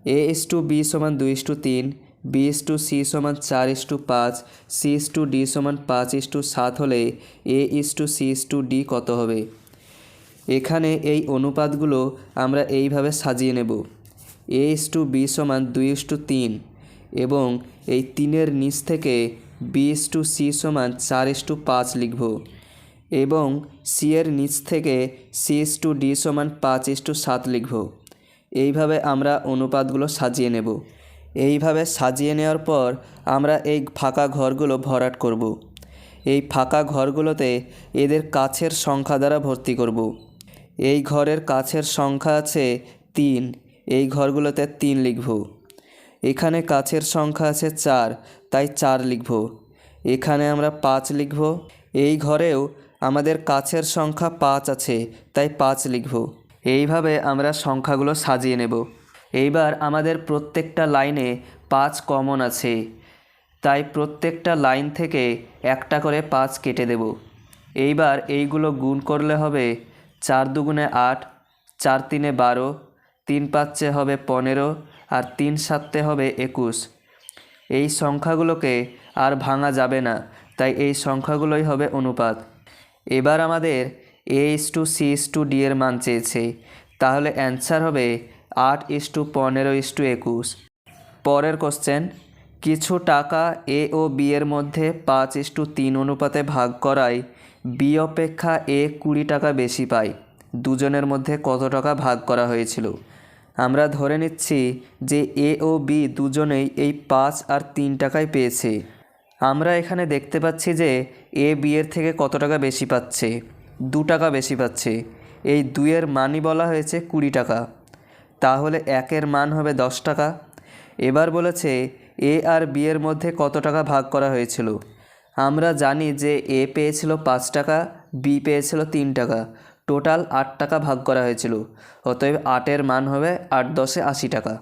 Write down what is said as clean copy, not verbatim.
A/B = 2:3, B/C = 4:5, C/D = 5:7 হলে A/C/D কত হবে? এখানে এই অনুপাতগুলো আমরা এইভাবে সাজিয়ে নেব। A/B = 2:3 এবং এই 3-এর নিচ থেকে B/C = 4:5 লিখব এবং C এর নিচ থেকে C/D = 5:7 লিখব। এইভাবে আমরা অনুপাতগুলো সাজিয়ে নেব। এইভাবে সাজিয়ে নেওয়ার পর আমরা এই ফাঁকা ঘরগুলো ভরাট করব। এই ফাঁকা ঘরগুলোতে এদের কাছের সংখ্যা দ্বারা ভর্তি করব। এই ঘরের কাছের সংখ্যা আছে 3, এই ঘরগুলোতে 3 লিখব। এখানে কাছের সংখ্যা আছে 4, তাই 4 লিখব। এখানে আমরা 5 লিখব। এই ঘরেও আমাদের কাছের সংখ্যা 5 আছে, তাই 5 লিখব। এইভাবে আমরা সংখ্যাগুলো সাজিয়ে নেব। এইবার আমাদের প্রত্যেকটা লাইনে 5 কমন আছে, তাই প্রত্যেকটা লাইন থেকে একটা করে 5 কেটে দেব। এইবার এইগুলো গুণ করলে হবে 4 2 8, 4 3 12, 3 5 হবে 15 আর 3 7 হবে 21। এই সংখ্যাগুলোকে আর ভাঙা যাবে না, তাই এই সংখ্যাগুলোই হবে অনুপাত। এবার আমাদের A/C/D এর মান চেয়েছে, তাহলে অ্যান্সার হবে 8:15:21। পরের কোশ্চেন, কিছু টাকা A ও B এর মধ্যে 5:3 অনুপাতে ভাগ করায় B অপেক্ষা A 20 টাকা বেশি পায়। দুজনের মধ্যে কত টাকা ভাগ করা হয়েছিল? আমরা ধরে নিচ্ছি যে A ও B দুজনেই এই 5 আর 3 টাকাই পেয়েছে। আমরা এখানে দেখতে পাচ্ছি যে A B এর থেকে কত টাকা বেশি পাচ্ছে? 2 টাকা বেশি পাচ্ছে। এই 2-এর মানই বলা হয়েছে 20 টাকা, তাহলে 1-এর মান হবে 10 টাকা। এবার বলেছে A আর B এর মধ্যে কত টাকা ভাগ করা হয়েছিল? আমরা জানি যে A পেয়েছিল 5 টাকা, B পেয়েছিল 3 টাকা, টোটাল 8 টাকা ভাগ করা হয়েছিল। অতএব 8-এর মান হবে 8 × 10 = 80 টাকা।